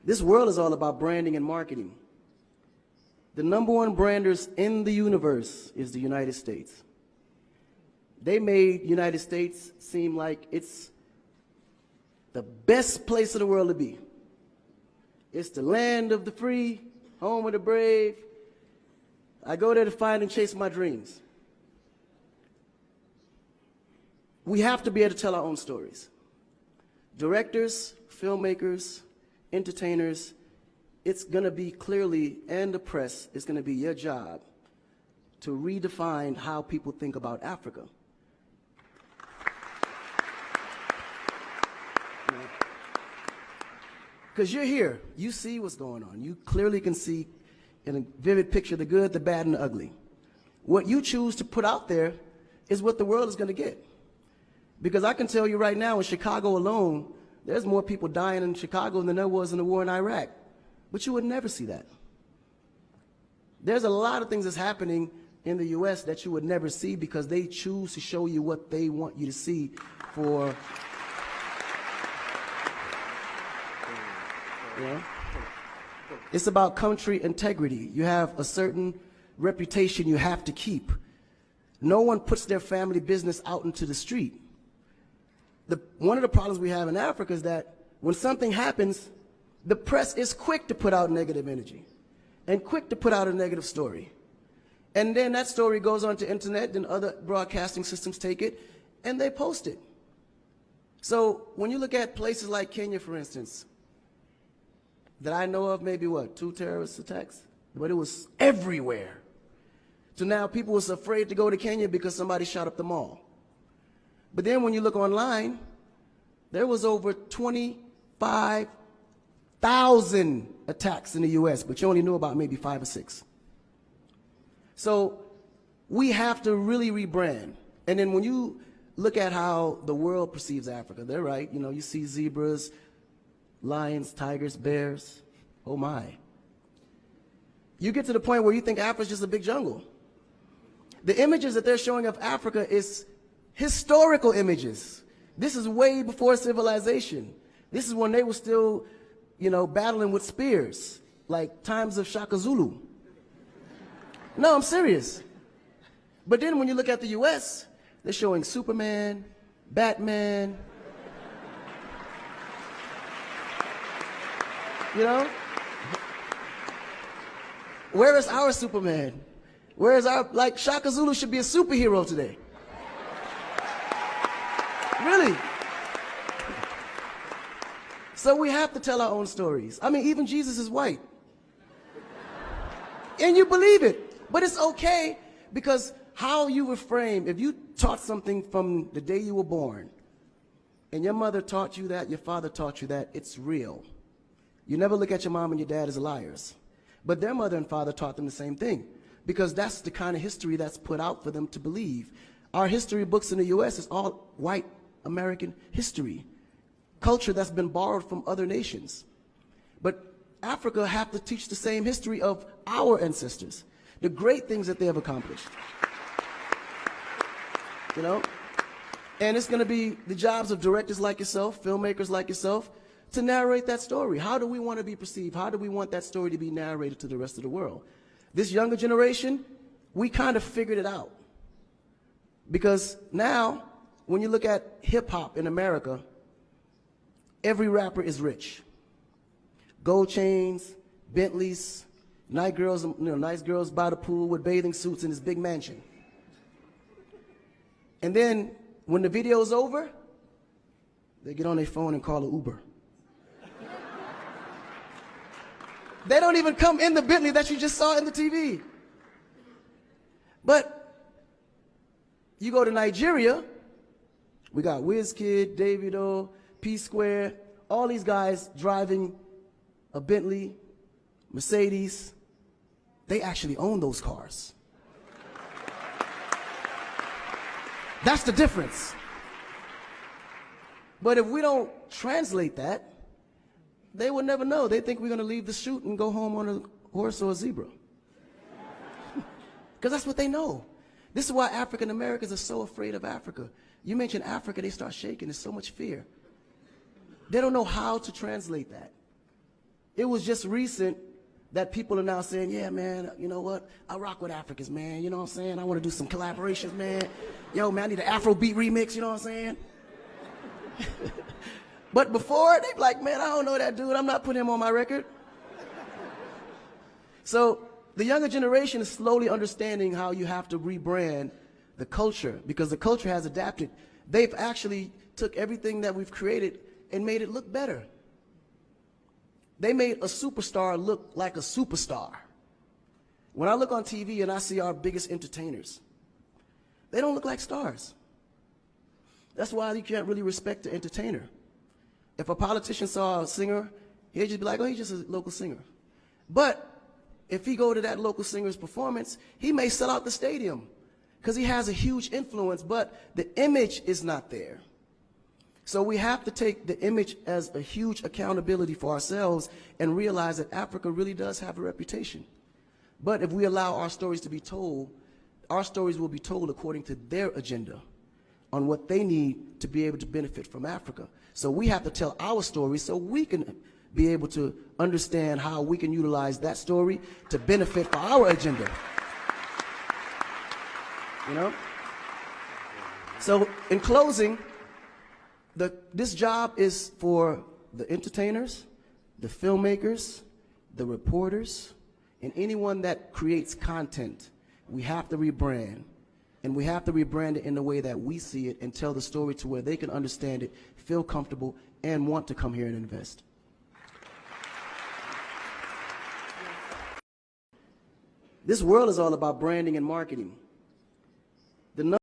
This world is all about branding and marketing. The #1 branders in the universe is the United States. They made United States seem like it's the best place in the world to be. It's the land of the free, home of the brave. I go there to find and chase my dreams. We have to be able to tell our own stories. Directors, filmmakers, entertainers, it's going to be clearly, and the press, it's going to be your job to redefine how people think about Africa. Because you're here, you see what's going on. You clearly can see in a vivid picture the good, the bad, and the ugly. What you choose to put out there is what the world is going to get. Because I can tell you right now, in Chicago alone, there's more people dying in Chicago than there was in the war in Iraq. But you would never see that. There's a lot of things that's happening in the U.S. that you would never see because they choose to show you what they want you to see for, you know? It's about country integrity. You have a certain reputation you have to keep. No one puts their family business out into the street. One of the problems we have in Africa is that when something happens, the press is quick to put out negative energy and quick to put out a negative story. And then that story goes on to internet, and other broadcasting systems take it and they post it. So when you look at places like Kenya, for instance, that I know of, maybe what, 2 terrorist attacks? But it was everywhere. So now people was afraid to go to Kenya because somebody shot up the mall. But then when you look online, there was over 25,000 attacks in the US, but you only knew about maybe 5 or 6. So we have to really rebrand. And then when you look at how the world perceives Africa, they're right. You know, you see zebras, lions, tigers, bears. Oh my. You get to the point where you think Africa's just a big jungle. The images that they're showing of Africa is historical images. This is way before civilization. This is when they were still, you know, battling with spears, like times of Shaka Zulu. No, I'm serious. But then when you look at the US, they're showing Superman, Batman, you know? Where is our Superman? Where is our, like, Shaka Zulu should be a superhero today. Really. So we have to tell our own stories. I mean, even Jesus is white. And you believe it. But it's okay, because how you were framed, if you taught something from the day you were born, and your mother taught you that, your father taught you that, it's real. You never look at your mom and your dad as liars. But their mother and father taught them the same thing, because that's the kind of history that's put out for them to believe. Our history books in the US is all white American history, culture that's been borrowed from other nations. But Africa have to teach the same history of our ancestors, the great things that they have accomplished. You know? And it's going to be the jobs of directors like yourself, filmmakers like yourself, to narrate that story. How do we want to be perceived? How do we want that story to be narrated to the rest of the world? This younger generation, we kind of figured it out. Because now, when you look at hip-hop in America, every rapper is rich. Gold chains, Bentleys, nice girls by the pool with bathing suits in this big mansion. And then, when the video's over, they get on their phone and call an Uber. They don't even come in the Bentley that you just saw in the TV. But you go to Nigeria, we got Wizkid, Davido, P-Square, all these guys driving a Bentley, Mercedes. They actually own those cars. That's the difference. But if we don't translate that, they will never know. They think we're going to leave the shoot and go home on a horse or a zebra. Because that's what they know. This is why African Americans are so afraid of Africa. You mention Africa, they start shaking. There's so much fear. They don't know how to translate that. It was just recent that people are now saying, yeah, man, you know what? I rock with Africans, man. You know what I'm saying? I want to do some collaborations, man. Yo, man, I need an Afrobeat remix, you know what I'm saying? But before, they be like, man, I don't know that dude. I'm not putting him on my record. So the younger generation is slowly understanding how you have to rebrand the culture, because the culture has adapted. They've actually took everything that we've created and made it look better. They made a superstar look like a superstar. When I look on TV and I see our biggest entertainers, they don't look like stars. That's why you can't really respect the entertainer. If a politician saw a singer, he'd just be like, oh, he's just a local singer. But if he go to that local singer's performance, he may sell out the stadium because he has a huge influence, but the image is not there. So we have to take the image as a huge accountability for ourselves and realize that Africa really does have a reputation. But if we allow our stories to be told, our stories will be told according to their agenda on what they need to be able to benefit from Africa. So we have to tell our story so we can be able to understand how we can utilize that story to benefit for our agenda. You know? So in closing, this job is for the entertainers, the filmmakers, the reporters, and anyone that creates content. We have to rebrand. And we have to rebrand it in the way that we see it and tell the story to where they can understand it, feel comfortable, and want to come here and invest. This world is all about branding and marketing. The